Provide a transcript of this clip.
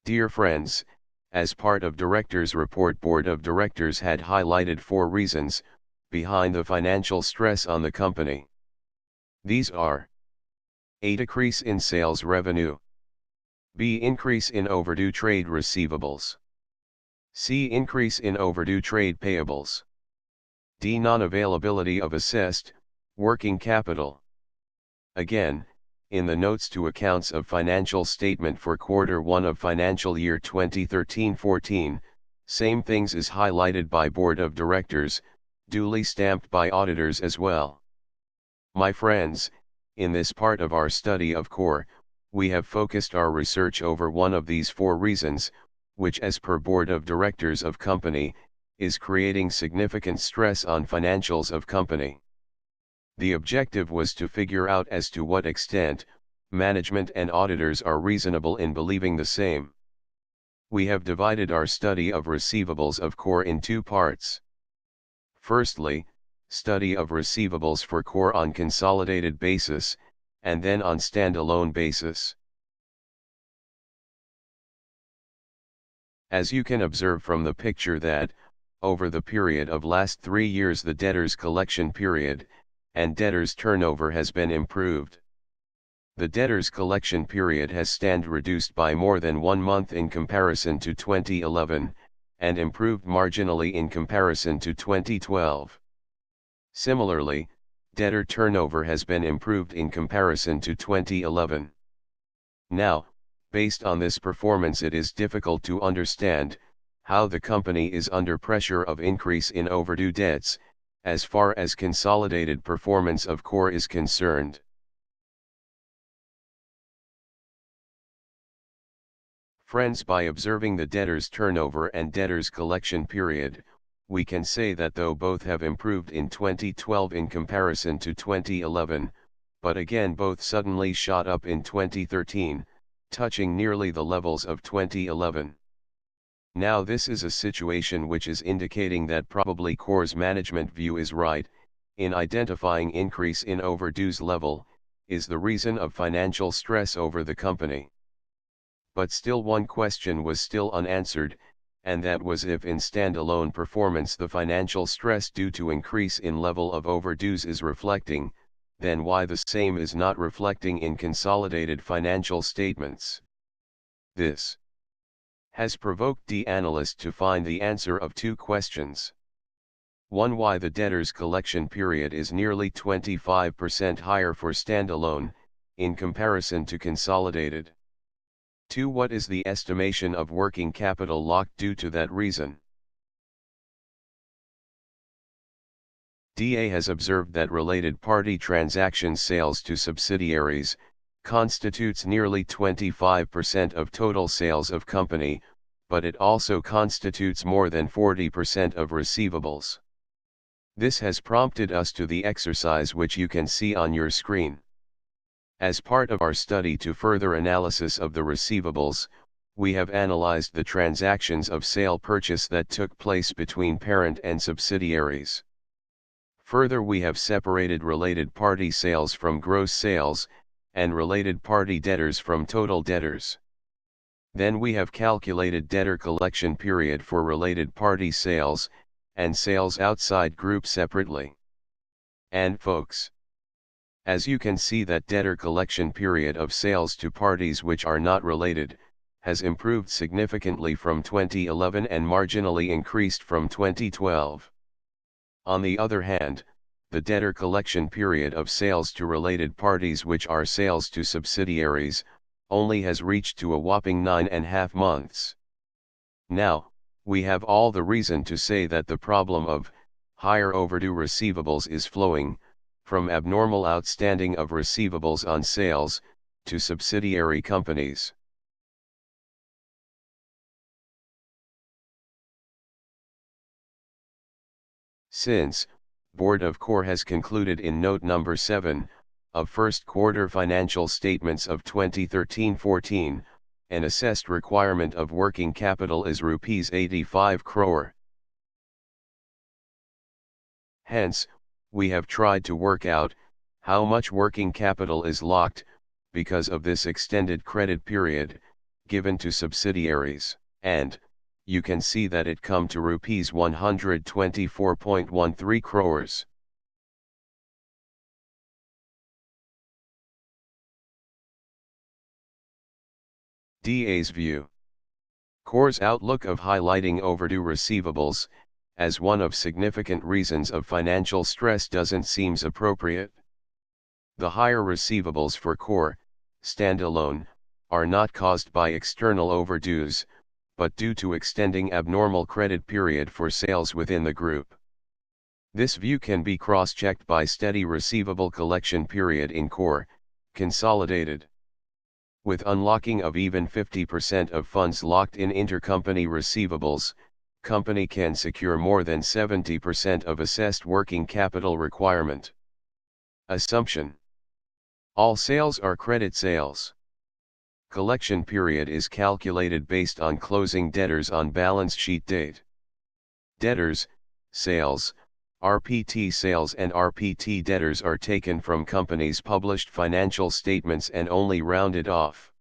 Dear friends, as part of Directors' Report, Board of Directors had highlighted 4 reasons behind the financial stress on the company. These are: A. Decrease in sales revenue. B. Increase in overdue trade receivables. C. Increase in overdue trade payables. D. Non-availability of assessed working capital. Again, in the notes to accounts of financial statement for Q1 of financial year 2013-14, same things is highlighted by Board of Directors, duly stamped by auditors as well. My friends, in this part of our study of core, we have focused our research over one of these 4 reasons, which as per Board of Directors of company, is creating significant stress on financials of company. The objective was to figure out as to what extent, management and auditors are reasonable in believing the same. We have divided our study of receivables of core in 2 parts. Firstly, study of receivables for core on consolidated basis, and then on standalone basis. As you can observe from the picture that, over the period of last 3 years, the debtors collection period and debtors turnover has been improved. The debtors collection period has stand reduced by more than 1 month in comparison to 2011, and improved marginally in comparison to 2012. Similarly, debtor turnover has been improved in comparison to 2011. Now, based on this performance, it is difficult to understand how the company is under pressure of increase in overdue debts, as far as consolidated performance of core is concerned. Friends, by observing the debtors turnover and debtors collection period, we can say that though both have improved in 2012 in comparison to 2011, but again both suddenly shot up in 2013, touching nearly the levels of 2011. Now this is a situation which is indicating that probably core's management view is right, in identifying increase in overdues level, is the reason of financial stress over the company. But still one question was still unanswered, and that was if in standalone performance the financial stress due to increase in level of overdues is reflecting, then why the same is not reflecting in consolidated financial statements. This has provoked the analyst to find the answer of 2 questions. 1. Why the debtors collection period is nearly 25% higher for standalone, in comparison to consolidated. 2. What is the estimation of working capital locked due to that reason? DA has observed that related party transaction sales to subsidiaries constitutes nearly 25% of total sales of company, but it also constitutes more than 40% of receivables. This has prompted us to the exercise which you can see on your screen. As part of our study to further analysis of the receivables, we have analyzed the transactions of sale purchase that took place between parent and subsidiaries. Further, we have separated related party sales from gross sales, and related party debtors from total debtors. Then we have calculated debtor collection period for related party sales, and sales outside group separately. And folks, as you can see that debtor collection period of sales to parties which are not related, has improved significantly from 2011 and marginally increased from 2012. On the other hand, the debtor collection period of sales to related parties which are sales to subsidiaries, only has reached to a whopping 9.5 months. Now, we have all the reason to say that the problem of higher overdue receivables is flowing from abnormal outstanding of receivables on sales to subsidiary companies. Since Board of Core has concluded in note number 7 of first quarter financial statements of 2013-14, an assessed requirement of working capital is Rs 85 crore. Hence, we have tried to work out how much working capital is locked because of this extended credit period, given to subsidiaries, and, you can see that it come to rupees 124.13 crores. DA's view. Core's outlook of highlighting overdue receivables, as one of significant reasons of financial stress doesn't seems appropriate. The higher receivables for Core, standalone, are not caused by external overdues, but due to extending abnormal credit period for sales within the group. This view can be cross-checked by steady receivable collection period in Core, consolidated. With unlocking of even 50% of funds locked in intercompany receivables, company can secure more than 70% of assessed working capital requirement. Assumption. All sales are credit sales. Collection period is calculated based on closing debtors on balance sheet date. Debtors, sales, RPT sales and RPT debtors are taken from company's published financial statements and only rounded off.